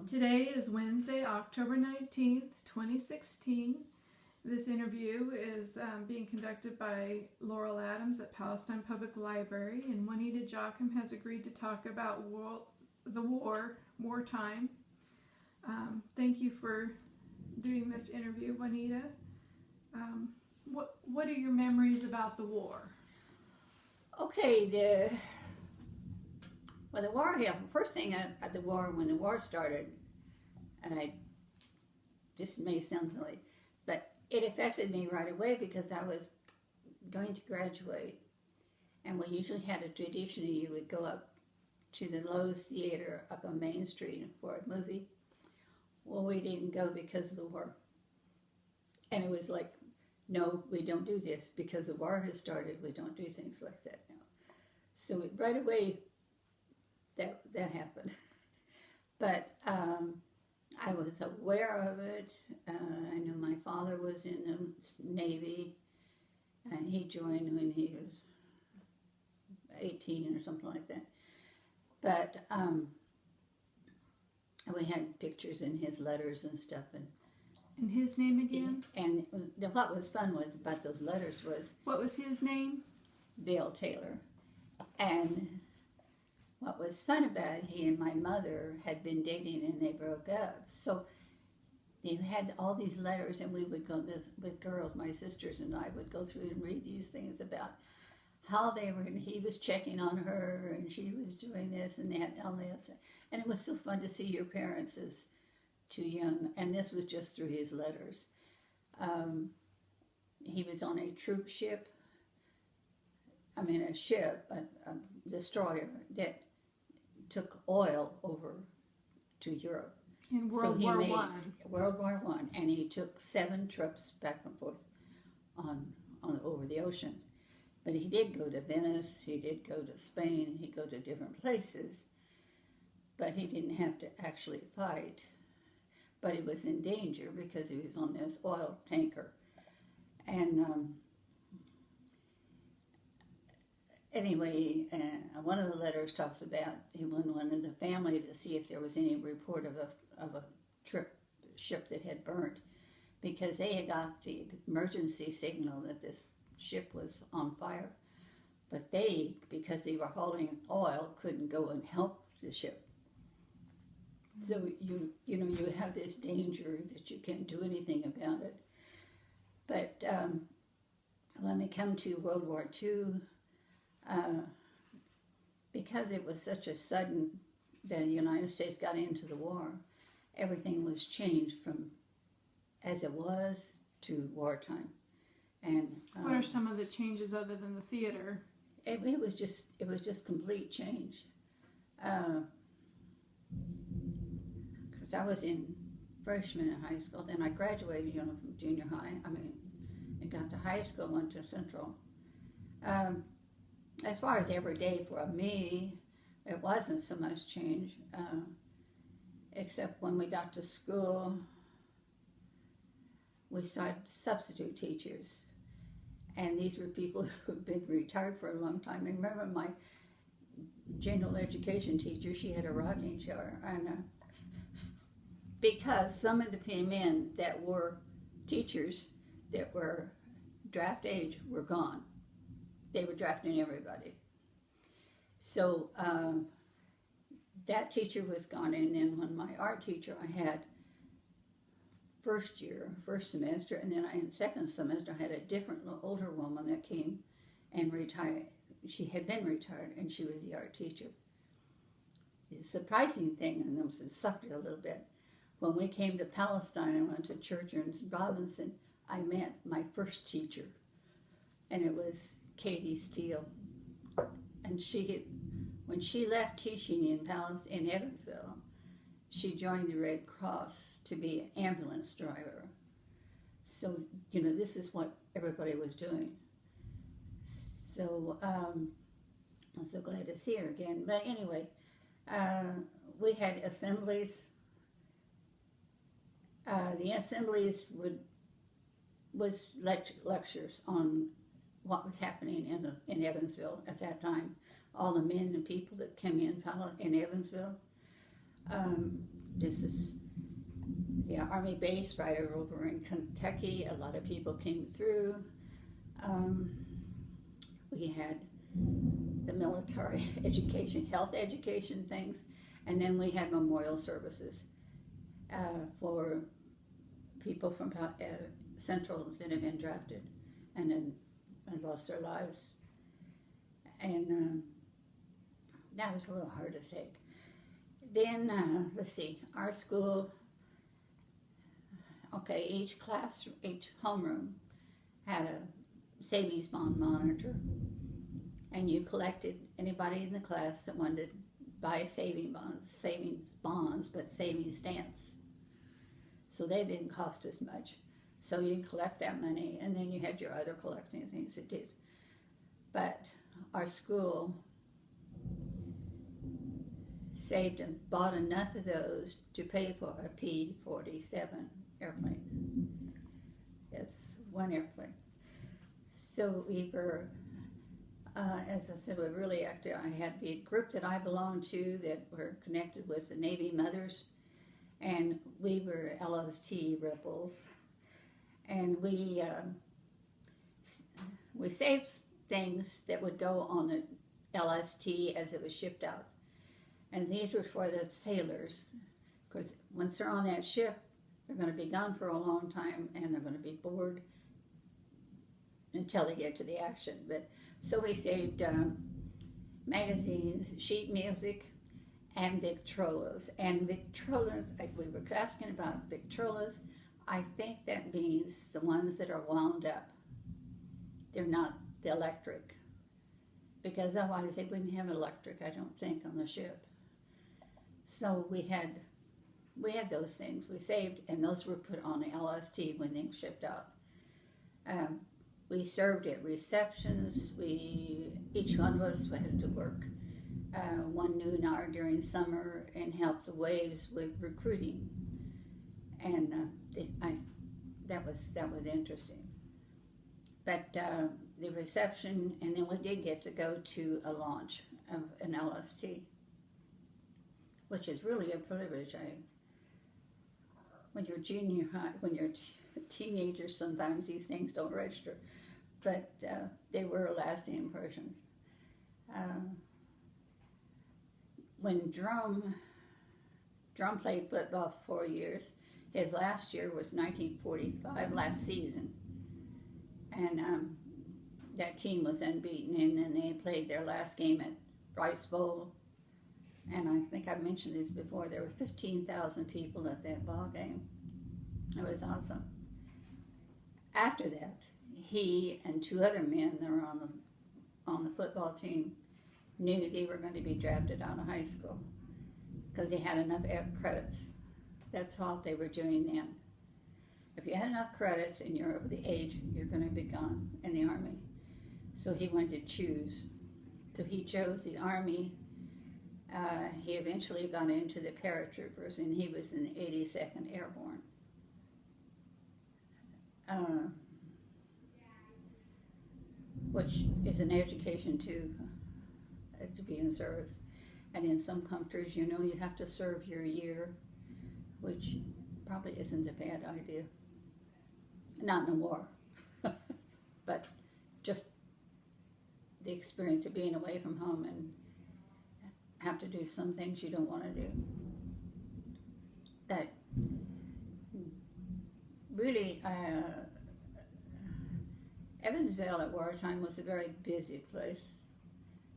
Today is Wednesday, October 19th, 2016. This interview is being conducted by Laurel Adams at Palestine Public Library, and Juanita Jochim has agreed to talk about wartime. Thank you for doing this interview, Juanita. What are your memories about the war? Okay, the war happened. First thing at the war, when the war started, and this may sound silly, but it affected me right away because I was going to graduate, and we usually had a tradition you would go up to the Lowe's Theater up on Main Street for a movie. Well, we didn't go because of the war, and it was like, no, we don't do this because the war has started. We don't do things like that now. So right away, that happened. But I was aware of it. I knew my father was in the Navy, and he joined when he was 18 or something like that. But we had pictures in his letters and stuff. And his name again? And what was fun was about those letters was... What was his name? Bill Taylor. And what was fun about it, he and my mother had been dating and they broke up. So they had all these letters, and we would go with girls, my sisters and I would go through and read these things about how they were, and he was checking on her and she was doing this and that and all this. And it was so fun to see your parents as too young, and this was just through his letters. He was on a troop ship, a ship, a destroyer that took oil over to Europe. In World War One. World War One, and he took 7 trips back and forth on over the ocean. But he did go to Venice, he did go to Spain, he'd go to different places, but he didn't have to actually fight. But he was in danger because he was on this oil tanker. And anyway, one of the letters talks about he wanted the family to see if there was any report of a ship that had burnt, because they had got the emergency signal that this ship was on fire. But they, because they were hauling oil, couldn't go and help the ship. So you have this danger that you can't do anything about it. But when we come to World War II, because it was such a sudden that the United States got into the war, everything was changed from as it was to wartime. And what are some of the changes other than the theater? It was just complete change. Because I was in freshman in high school, then I graduated, from junior high. I got to high school, went to Central. As far as every day for me, it wasn't so much change, except when we got to school, we started substitute teachers. And these were people who had been retired for a long time. I remember my general education teacher, she had a rocking chair. And because some of the men that were teachers that were draft age were gone. They were drafting everybody. So that teacher was gone, and then when my art teacher I had first semester, and then in second semester I had a different older woman that came and retired. She had been retired, and she was the art teacher. The surprising thing, and this sucked it a little bit, when we came to Palestine and went to church in Robinson, I met my first teacher, and it was Katie Steele. And when she left teaching in Evansville, she joined the Red Cross to be an ambulance driver. So, this is what everybody was doing. So, I'm so glad to see her again. But anyway, we had assemblies. The assemblies was lectures on what was happening in Evansville at that time. All the men and people that came in Evansville. this is the Army base right over in Kentucky. A lot of people came through. We had the military education, health education things, and then we had memorial services for people from Central that had been drafted and then lost their lives. And that was a little hard to take. Then, let's see, our school, okay, each homeroom had a savings bond monitor, and you collected anybody in the class that wanted to buy savings bonds, but savings stamps. So they didn't cost as much. So you collect that money, and then you had your other collecting things that did. But our school saved and bought enough of those to pay for a P-47 airplane. It's one airplane. So we were, as I said, we're really active. I had the group that I belonged to that were connected with the Navy Mothers, and we were LST Ripples. And we saved things that would go on the LST as it was shipped out. And these were for the sailors, because once they're on that ship, they're going to be gone for a long time, and they're going to be bored until they get to the action. But so we saved magazines, sheet music, and Victrolas. And Victrolas, we were asking about Victrolas. I think that means the ones that are wound up. They're not the electric, because otherwise they wouldn't have electric, I don't think, on the ship. So we had those things we saved, and those were put on the LST when they shipped out. We served at receptions. Each one of us had to work 1 noon hour during summer and help the waves with recruiting, and that was interesting. But the reception, and then we did get to go to a launch of an LST, which is really a privilege. When you're junior high, when you're a teenager, sometimes these things don't register, but they were lasting impressions. When Drum played football for 4 years, his last year was 1945, last season, and that team was unbeaten, and then they played their last game at Rice Bowl. And I think I mentioned this before, there were 15,000 people at that ball game. It was awesome. After that, he and 2 other men that were on the football team knew they were going to be drafted out of high school because they had enough credits. That's all they were doing then. If you had enough credits and you're over the age, you're going to be gone in the Army. So he wanted to choose. So he chose the Army. He eventually got into the paratroopers, and he was in the 82nd Airborne. Which is an education to be in service. And in some countries, you have to serve your year, which probably isn't a bad idea. Not in a war, but just the experience of being away from home and have to do some things you don't want to do. But really, Evansville at wartime was a very busy place,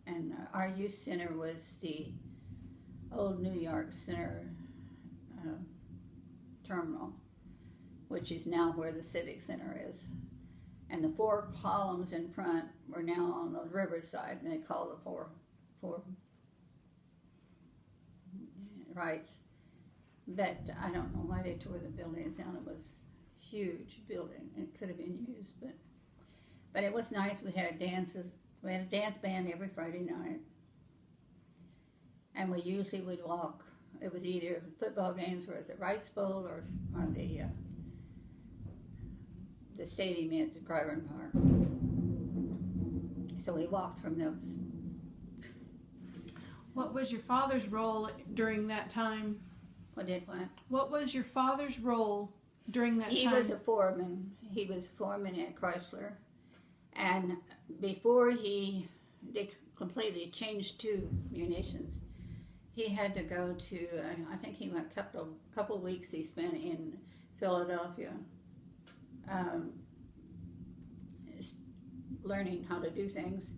and our youth center was the old New York Center terminal, which is now where the Civic Center is. And the 4 columns in front were now on the riverside, and they call the four rights. But I don't know why they tore the buildings down. It was a huge building. It could have been used, but it was nice. We had dances. We had a dance band every Friday night, and we usually would walk. It was either football games were at the Rice Bowl or the stadium at the Gryron Park. So we walked from those. What was your father's role during that time? What did what? What was your father's role during that He time? was a foreman. He was foreman at Chrysler. And before they completely changed to munitions, he had to go to, I think he went couple weeks he spent in Philadelphia, learning how to do things.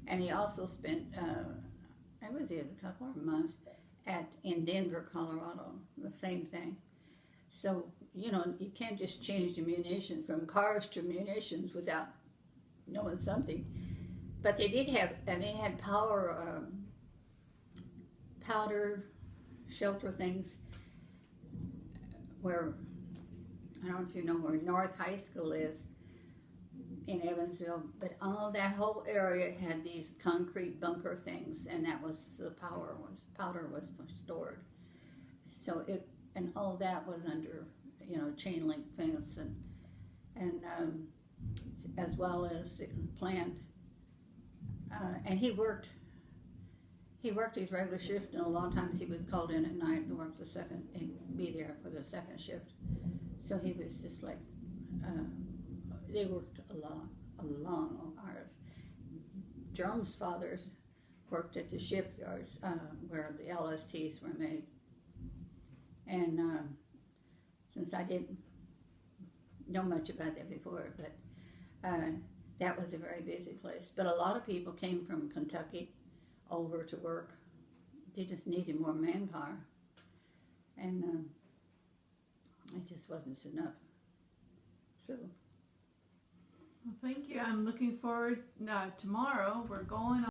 And he also spent, I was there a couple of months in Denver, Colorado, the same thing. So, you know, you can't just change the munition from cars to munitions without knowing something. But they did have, and they had powder shelter things where, I don't know if you know where North High School is in Evansville, but all that whole area had these concrete bunker things, and that was the powder was stored. So and all that was under, you know, chain link fence and as well as the plant. And he worked his regular shift, and a lot of times he was called in at night and work and be there for the second shift. So he was just like, they worked a long hours. Jerom's father worked at the shipyards where the LSTs were made. And since I didn't know much about that before, but that was a very busy place. But a lot of people came from Kentucky over to work. They just needed more manpower. And it just wasn't enough. So. Well, thank you. I'm looking forward. Tomorrow we're going